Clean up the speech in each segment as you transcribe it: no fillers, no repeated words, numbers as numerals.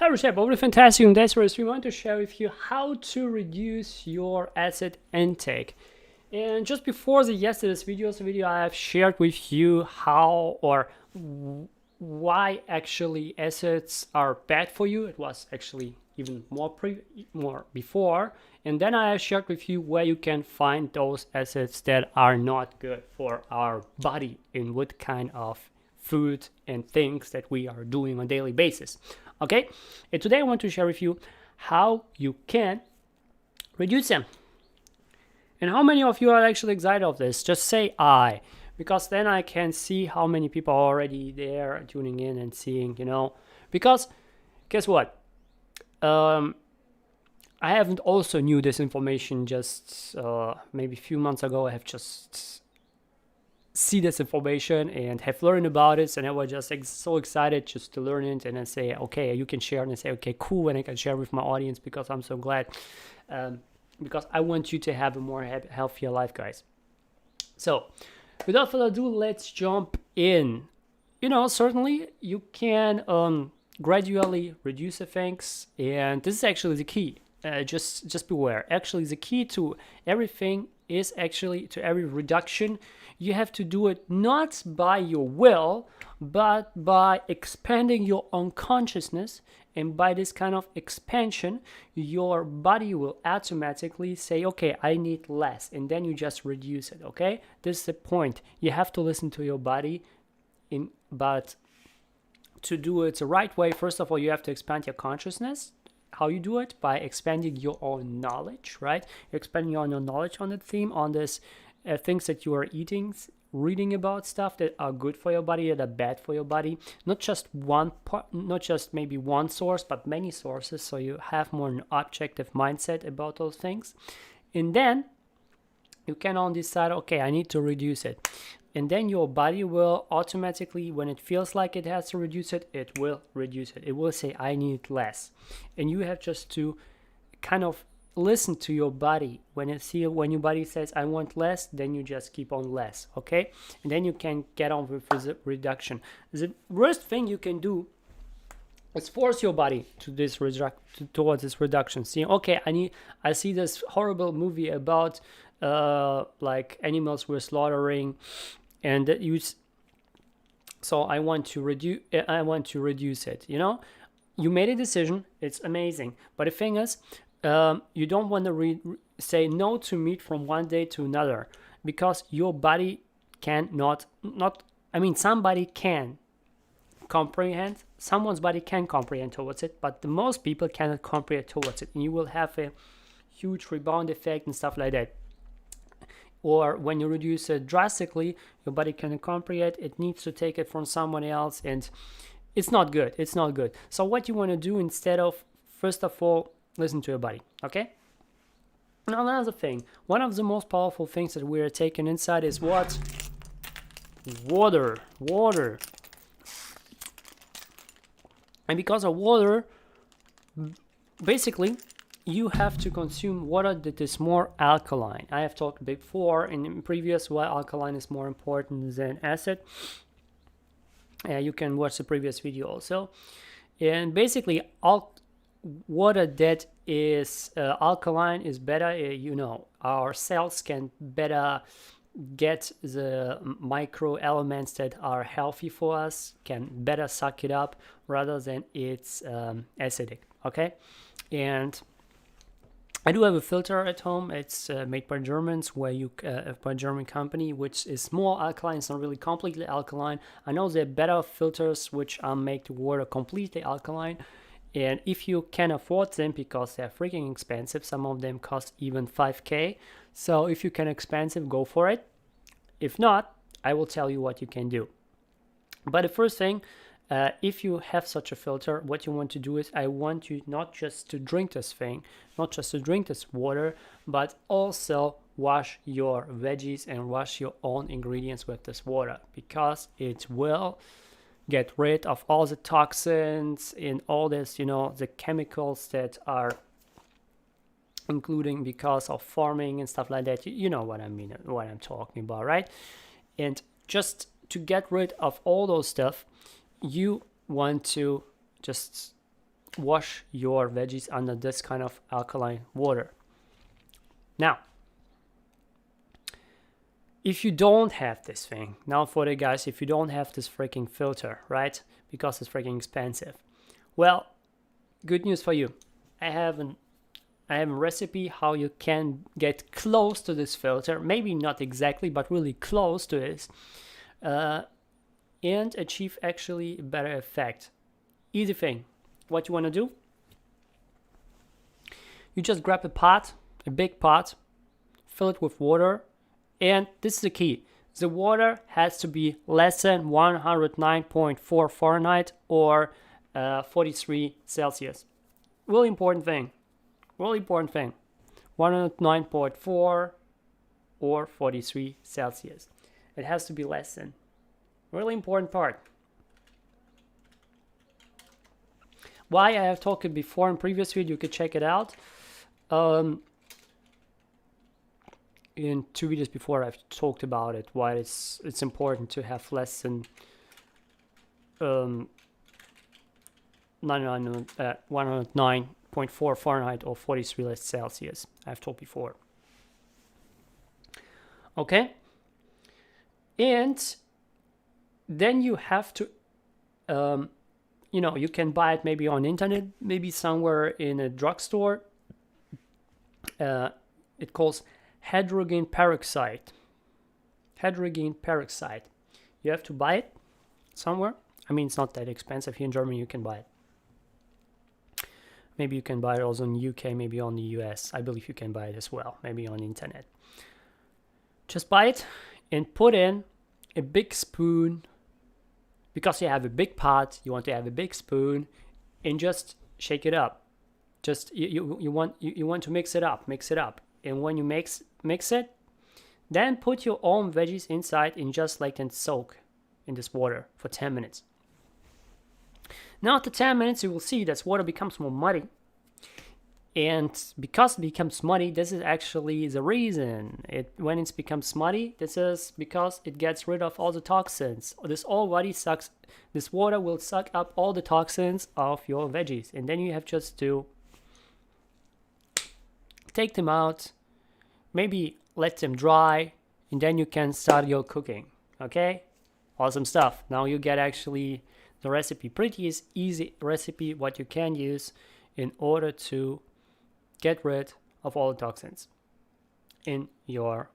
Hi Recep, over fantastic in this series we want to share with you how to reduce your acid intake. And just before yesterday's video I have shared with you how or why actually acids are bad for you. It was actually even more before, and then I have shared with you where you can find those acids that are not good for our body and what kind of food and things that we are doing on a daily basis. Okay, and today I want to share with you how you can reduce them. And how many of you are actually excited of this? Just say I, because then I can see how many people are already there tuning in and seeing, because guess what? I haven't also knew this information just maybe a few months ago. I have just see this information and have learned about it, and I was just so excited just to learn it and then say, okay, you can share, and I say, okay, cool, and I can share with my audience because I'm so glad, because I want you to have a more healthier life, guys. So without further ado, let's jump in. Certainly you can gradually reduce the things, and this is actually the key. Just beware. Actually, the key to everything is actually to every reduction. You have to do it not by your will, but by expanding your unconsciousness. And by this kind of expansion, your body will automatically say, okay, I need less. And then you just reduce it, okay? This is the point. You have to listen to your body, but to do it the right way, first of all, you have to expand your consciousness. How you do it? By expanding your own knowledge, right? You're expanding your own knowledge on the theme, on this things that you are eating, reading about stuff that are good for your body, that are bad for your body. Not just one part, not just maybe one source, but many sources. So you have more an objective mindset about those things. And then you can on decide, okay, I need to reduce it. And then your body will automatically, when it feels like it has to reduce it, it will reduce it. It will say, I need less. And you have just to kind of listen to your body. When your body says, I want less, then you just keep on less, okay? And then you can get on with the reduction. The worst thing you can do is force your body to this towards this reduction. See, okay, I see this horrible movie about like animals were slaughtering, and so I want to reduce it. You made a decision, it's amazing, but the thing is, you don't want to say no to meat from one day to another, because your body somebody can comprehend, someone's body can comprehend towards it, but the most people cannot comprehend towards it, and you will have a huge rebound effect and stuff like that. Or when you reduce it drastically, your body cannot comprehend, it needs to take it from someone else, and it's not good. So what you want to do instead of, first of all, listen to your body, okay? Now another thing, one of the most powerful things that we are taking inside is what? Water. And because of water, basically, you have to consume water that is more alkaline. I have talked before in previous why alkaline is more important than acid. You can watch the previous video also. And basically, all water that is alkaline is better. Our cells can better get the micro elements that are healthy for us, can better suck it up rather than it's acidic, okay? And I do have a filter at home. It's made by Germans, by a German company, which is more alkaline. It's not really completely alkaline. I know there are better filters which make the water completely alkaline. And if you can afford them, because they're freaking expensive, some of them cost even 5K. So if you can expensive, go for it. If not, I will tell you what you can do. But the first thing, if you have such a filter, what you want to do is, I want you not just to drink this thing, not just to drink this water, but also wash your veggies and wash your own ingredients with this water, because it will get rid of all the toxins and all this, the chemicals that are including because of farming and stuff like that. You know what I mean, what I'm talking about, right? And just to get rid of all those stuff, you want to just wash your veggies under this kind of alkaline water. Now, if you don't have this thing, now for the guys, if you don't have this freaking filter, right? Because it's freaking expensive. Well, good news for you. I have a recipe how you can get close to this filter, maybe not exactly, but really close to this, and achieve actually a better effect. Easy thing. What you want to do? You just grab a pot, a big pot, fill it with water, and this is the key. The water has to be less than 109.4 Fahrenheit or 43 Celsius. Really important thing. 109.4 or 43 Celsius. It has to be less than. Really important part. Why I have talked before in previous video, you could check it out. In 2 videos before I've talked about it, why it's important to have less than 109.4 Fahrenheit or 43 Celsius. I've told before. Okay, and then you have to you can buy it maybe on internet, maybe somewhere in a drugstore. It calls hydrogen peroxide. You have to buy it somewhere. I mean, it's not that expensive. Here in Germany you can buy it. Maybe you can buy it also in UK, maybe on the US. I believe you can buy it as well, maybe on the internet. Just buy it and put in a big spoon. Because you have a big pot, you want to have a big spoon, and just shake it up. Just you want to mix it up. And when you mix it, then put your own veggies inside and just let them soak in this water for 10 minutes. Now after 10 minutes, you will see that water becomes more muddy. And because it becomes muddy, this is actually the reason. When it becomes muddy, this is because it gets rid of all the toxins. This water will suck up all the toxins of your veggies. And then you have just to take them out, maybe let them dry, and then you can start your cooking. Okay? Awesome stuff. Now you get actually the recipe. Pretty easy recipe what you can use in order to get rid of all the toxins in your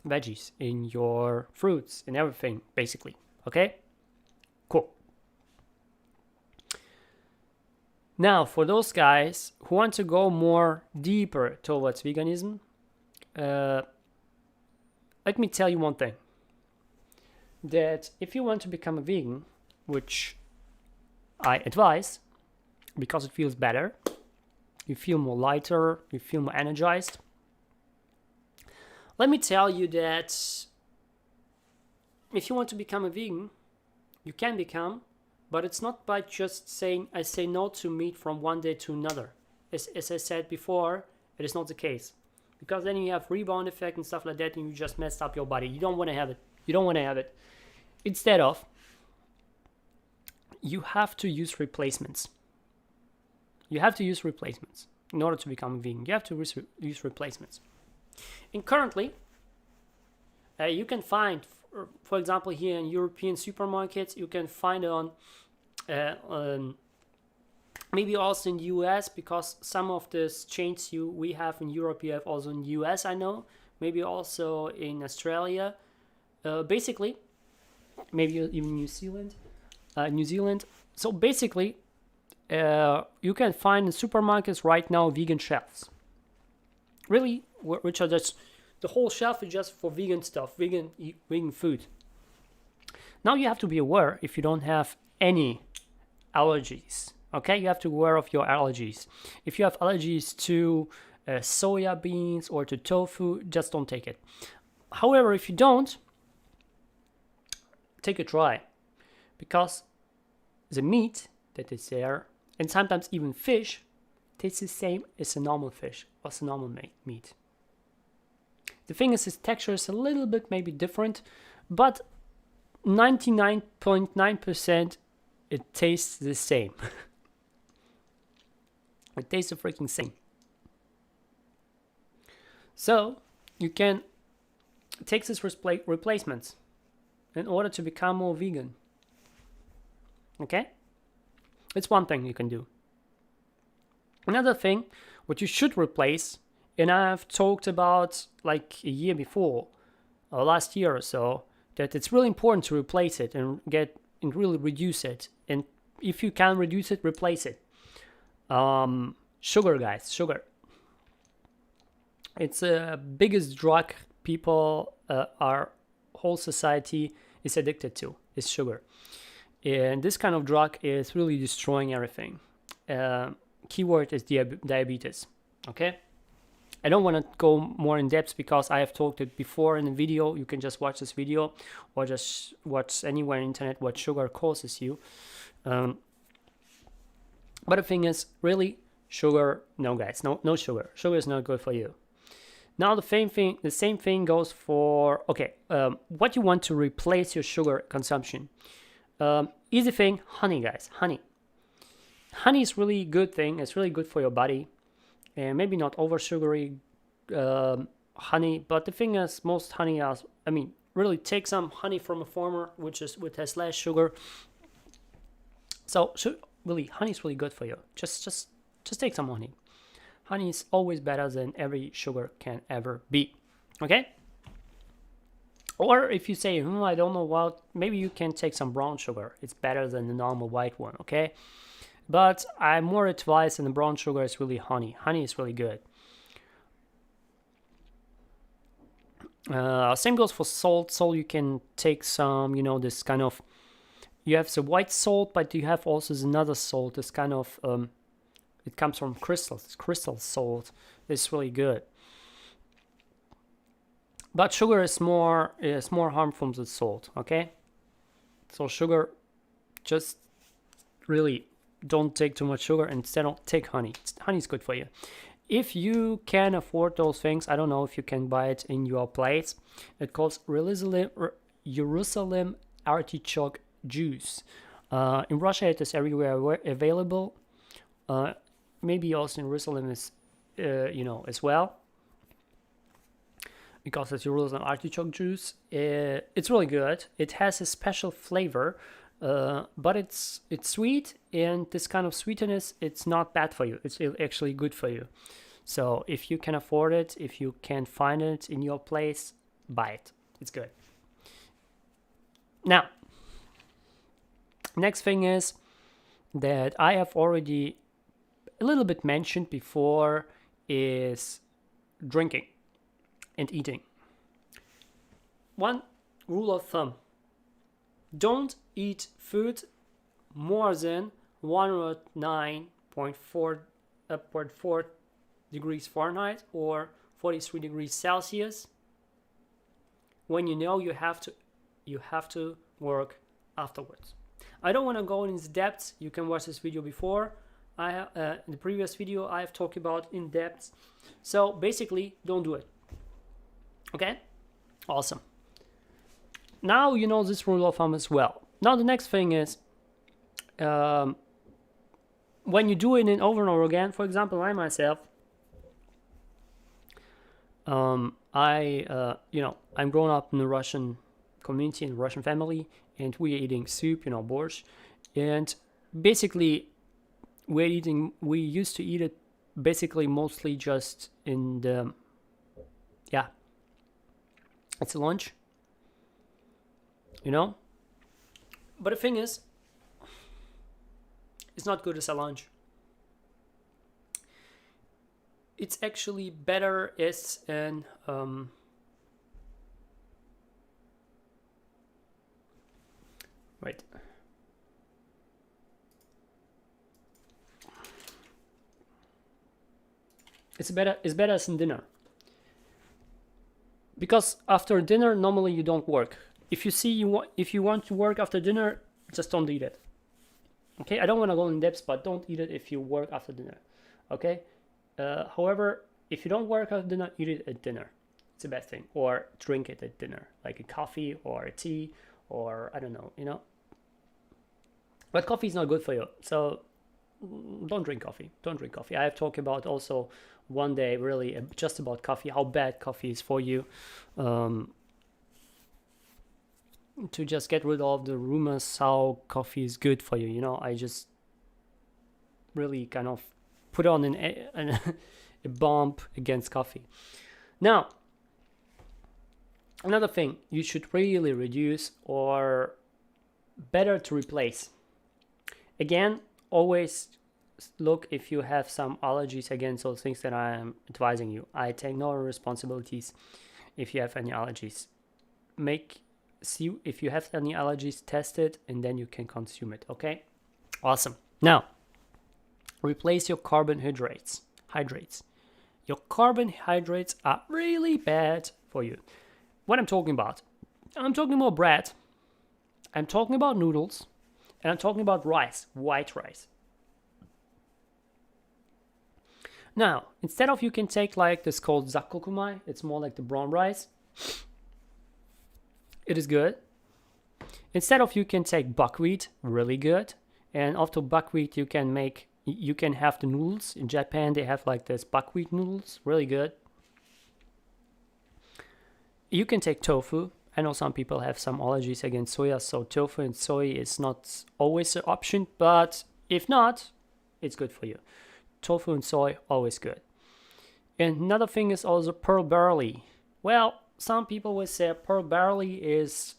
veggies, in your fruits, in everything, basically. Okay? Cool. Now, for those guys who want to go more deeper towards veganism, let me tell you one thing. That if you want to become a vegan, which I advise, because it feels better, you feel more lighter, you feel more energized. Let me tell you that if you want to become a vegan, you can become, but it's not by just saying, I say no to meat from one day to another. As I said before, it is not the case. Because then you have rebound effect and stuff like that, and you just messed up your body. You don't want to have it. Instead of, you have to use replacements. In order to become a vegan. You have to use replacements. And currently, you can find, for example, here in European supermarkets, you can find it on, maybe also in the US, because some of the chains we have in Europe, you have also in the US, I know. Maybe also in Australia. Basically, maybe even New Zealand. So basically, you can find in supermarkets right now vegan shelves. Really, which are just, the whole shelf is just for vegan stuff, vegan food. Now you have to be aware if you don't have any allergies. Okay, you have to be aware of your allergies. If you have allergies to soya beans or to tofu, just don't take it. However, if you don't, take a try, because the meat that is there, and sometimes even fish, tastes the same as a normal fish or a normal meat. The thing is, its texture is a little bit maybe different, but 99.9% it tastes the same. It tastes the freaking same. So you can take these replacements in order to become more vegan. Okay? It's one thing you can do. Another thing, what you should replace, and I've talked about like a year before, or last year or so, that it's really important to replace it and really reduce it. And if you can reduce it, replace it. Sugar, guys, sugar. It's the biggest drug people, our whole society is addicted to, is sugar. And this kind of drug is really destroying everything. Keyword is diabetes, okay? I don't want to go more in depth because I have talked it before in the video. You can just watch this video or just watch anywhere on the internet what sugar causes you. But the thing is, really, sugar, no guys, no sugar. Sugar is not good for you. Now the same thing goes for, okay, what you want to replace your sugar consumption. Easy thing, honey, guys, honey. Honey is really good thing. It's really good for your body. And maybe not over sugary honey, but the thing is, most honey has, really take some honey from a farmer, which has less sugar. So really, honey is really good for you. Just take some honey. Honey is always better than every sugar can ever be. Okay? Or if you say, I don't know what, maybe you can take some brown sugar. It's better than the normal white one, okay? But I more advise than the brown sugar is really honey. Honey is really good. Same goes for salt. Salt, you can take some, this kind of, you have the white salt, but you have also another salt, this kind of, it comes from crystals. It's crystal salt. It's really good. But sugar is more harmful than salt, okay? So sugar, just really don't take too much sugar, and instead take honey. Honey is good for you. If you can afford those things, I don't know if you can buy it in your place. It calls Jerusalem artichoke juice. In Russia, it is everywhere available. Maybe also in Jerusalem is, as well. Because it's Jerusalem artichoke juice. It's really good. It has a special flavor. But it's sweet, and this kind of sweetness, it's not bad for you. It's actually good for you. So if you can afford it, if you can find it in your place, buy it. It's good. Now, next thing is that I have already a little bit mentioned before is drinking and eating. One rule of thumb. Don't eat food more than 109.4 degrees Fahrenheit or 43 degrees Celsius when you know you have to work afterwards. I don't want to go into depth. You can watch this video before. In the previous video I have talked about in depth. So basically, don't do it. Okay? Awesome. Now you know this rule of thumb as well. Now the next thing is, when you do it over and over again, for example, I myself, I'm grown up in the Russian community, in the Russian family, and we're eating soup, borscht, and basically we used to eat it basically mostly just in the, it's a lunch. But the thing is, it's not good as a lunch. It's actually better as an it's better as in dinner. Because after dinner, normally you don't work. If you want to work after dinner, just don't eat it. Okay, I don't want to go in depth, but don't eat it if you work after dinner. Okay. However, if you don't work after dinner, eat it at dinner. It's the best thing. Or drink it at dinner, like a coffee or a tea, or I don't know, But coffee is not good for you. So don't drink coffee. Don't drink coffee. I have talked about also one day really just about coffee, how bad coffee is for you. To just get rid of the rumors how coffee is good for you. You know, I just really kind of put on a bomb against coffee. Now, another thing you should really reduce or better to replace. Again, always look if you have some allergies against those things that I am advising you. I take no responsibilities if you have any allergies. See if you have any allergies, test it, and then you can consume it, okay? Awesome. Now, replace your carbohydrates. Your carbohydrates are really bad for you. What I'm talking about? I'm talking about bread. I'm talking about noodles. And I'm talking about rice, white rice. Now, instead of you can take like this called zakkokumai, it's more like the brown rice. It is good. Instead of you can take buckwheat, really good. And after buckwheat you can have the noodles. In Japan they have like this buckwheat noodles, really good. You can take tofu. I know some people have some allergies against soya, so tofu and soy is not always an option, but if not, it's good for you. Tofu and soy, always good. And another thing is also pearl barley. Well, some people will say pearl barley is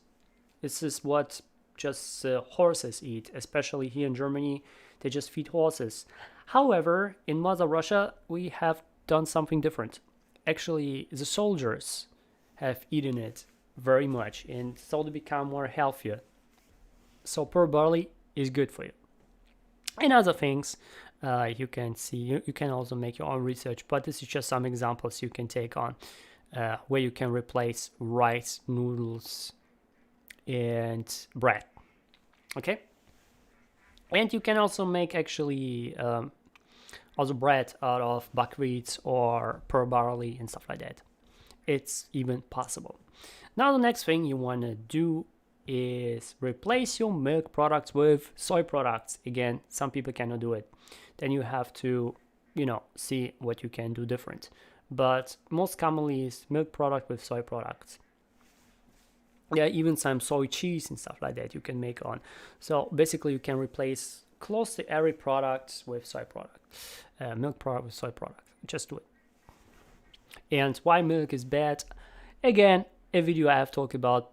what just horses eat, especially here in Germany, they just feed horses. However, in Mother Russia, we have done something different. Actually, the soldiers have eaten it very much, and so they become more healthier. So pearl barley is good for you. And other things you can see, you can also make your own research, but this is just some examples you can take on where you can replace rice, noodles, and bread. Okay, and you can also make actually also bread out of buckwheat or pearl barley and stuff like that. It's even possible. Now the next thing you want to do is replace your milk products with soy products. Again, some people cannot do it. Then you have to, see what you can do different. But most commonly is milk product with soy products. Yeah, even some soy cheese and stuff like that you can make on. So basically you can replace close to every product with soy product. Milk product with soy product. Just do it. And why milk is bad? Again, a video I have talked about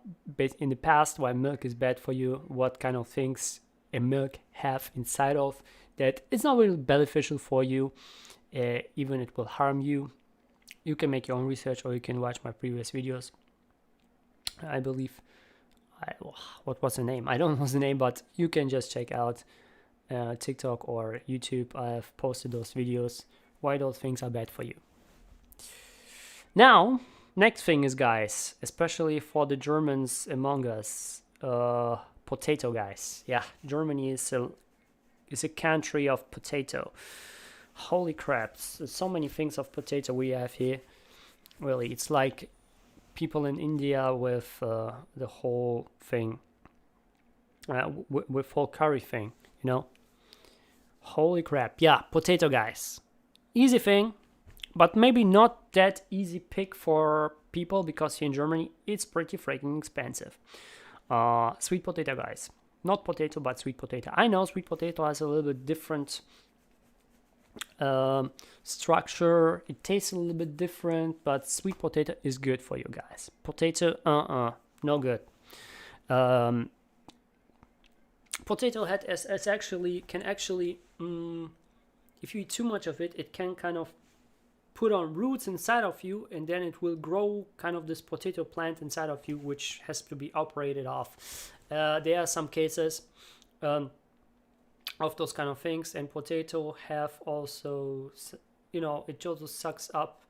in the past why milk is bad for you, what kind of things a milk have inside of that it's not really beneficial for you, even it will harm you. You can make your own research or you can watch my previous videos. I believe, what was the name? I don't know the name, but you can just check out TikTok or YouTube. I have posted those videos, why those things are bad for you. Now, next thing is, guys, especially for the Germans among us, potato, guys. Yeah, Germany is a country of potato. Holy crap, there's so many things of potato we have here. Really, it's like people in India with the whole thing, with whole curry thing, Holy crap, yeah, potato, guys. Easy thing. But maybe not that easy pick for people because here in Germany it's pretty freaking expensive. Sweet potato, guys. Not potato, but sweet potato. I know sweet potato has a little bit different structure. It tastes a little bit different, but sweet potato is good for you guys. Potato, no good. Potato head can actually, if you eat too much of it, it can kind of put on roots inside of you, and then it will grow kind of this potato plant inside of you, which has to be operated off. There are some cases of those kind of things, and potato have also, it also sucks up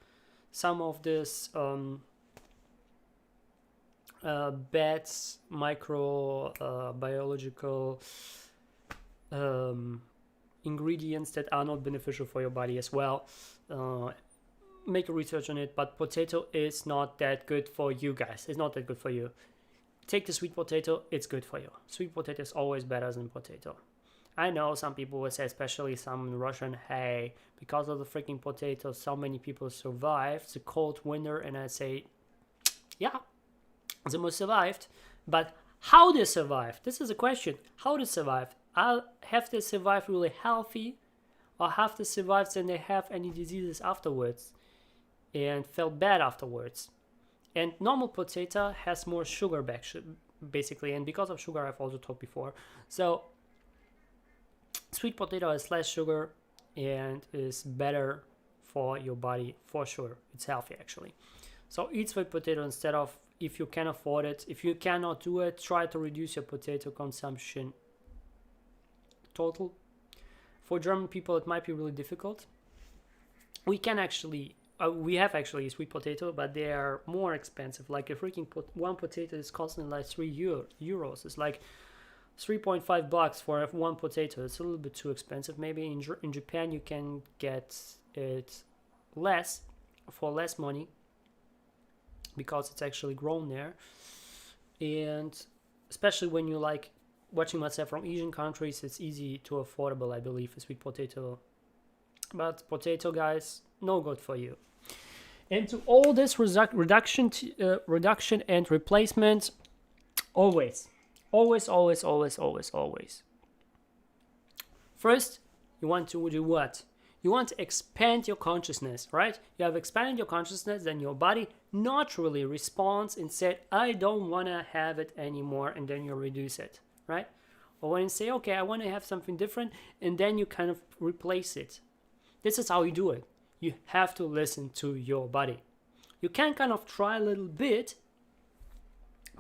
some of this bad microbiological ingredients that are not beneficial for your body as well. Make a research on it, but potato is not that good for you guys. It's not that good for you. Take the sweet potato, it's good for you. Sweet potato is always better than potato. I know some people will say, especially some Russian, hey, because of the freaking potatoes, so many people survived the cold winter. And I say, yeah, they must survived. But how they survived? This is a question. How they survived? Have they survived really healthy? Or have they survived and they have any diseases afterwards and felt bad afterwards? And normal potato has more sugar basically, and because of sugar, I've also talked before. So sweet potato has less sugar and is better for your body for sure. It's healthy actually. So eat sweet potato instead of, if you can afford it. If you cannot do it, try to reduce your potato consumption total. For German people, it might be really difficult. We can actually, we have actually sweet potato, but they are more expensive. Like a freaking one potato is costing like €3. It's like 3.5 bucks for one potato. It's a little bit too expensive. Maybe in Japan you can get it less for less money because it's actually grown there. And especially when you like watching myself from Asian countries, it's easy to affordable, I believe, a sweet potato. But potato, guys, no good for you. And to all this reduction and replacement, always. First, you want to do what? You want to expand your consciousness, right? You have expanded your consciousness, then your body naturally responds and said, I don't want to have it anymore, and then you reduce it, right? Or when you say, okay, I want to have something different, and then you kind of replace it. This is how you do it. You have to listen to your body. You can kind of try a little bit,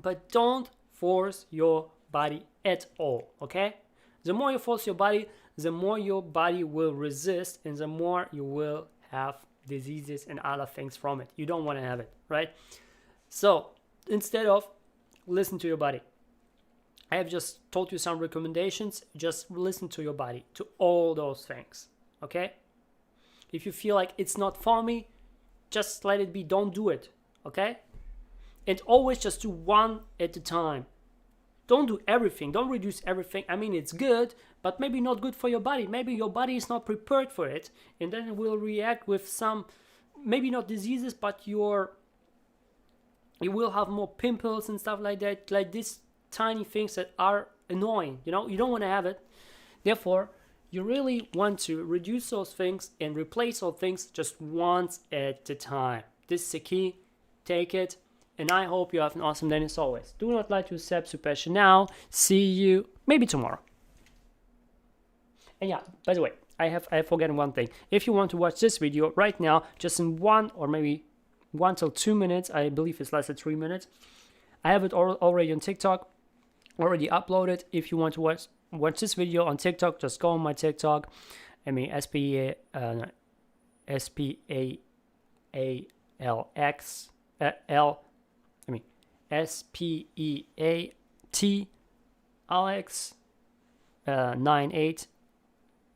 but don't force your body at all, okay? The more you force your body, the more your body will resist, and the more you will have diseases and other things from it. You don't want to have it, right? So instead of listen to your body, I have just told you some recommendations. Just listen to your body, to all those things, okay? If you feel like it's not for me, just let it be. Don't do it, okay? And always just do one at a time. Don't do everything. Don't reduce everything. I mean, it's good, but maybe not good for your body. Maybe your body is not prepared for it, and then it will react with some, maybe not diseases, but you will have more pimples and stuff like that, like these tiny things that are annoying. You know, you don't want to have it. Therefore, you really want to reduce those things and replace those things just once at a time. This is the key. Take it. And I hope you have an awesome day as always. Do not like to accept Super now. See you maybe tomorrow. And yeah, by the way, I have forgotten one thing. If you want to watch this video right now, just in 1 or maybe 1 till 2 minutes, I believe it's less than 3 minutes. I have it already on TikTok, already uploaded. If you want to watch this video on TikTok, just go on my TikTok. I mean SPEAT Alex 98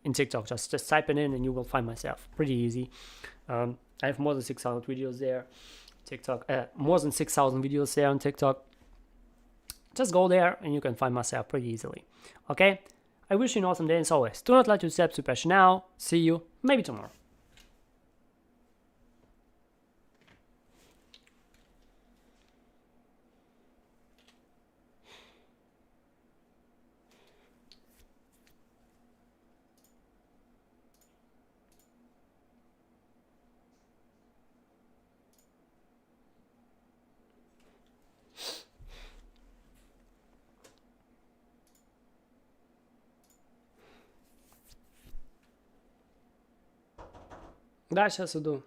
in TikTok. Just type it in and you will find myself. Pretty easy. I have more than 6,000 videos there. TikTok, more than 6,000 videos there on TikTok. Just go there and you can find myself pretty easily. Okay? I wish you an awesome day as always. Do not let you step Super now. See you maybe tomorrow. Да, сейчас иду.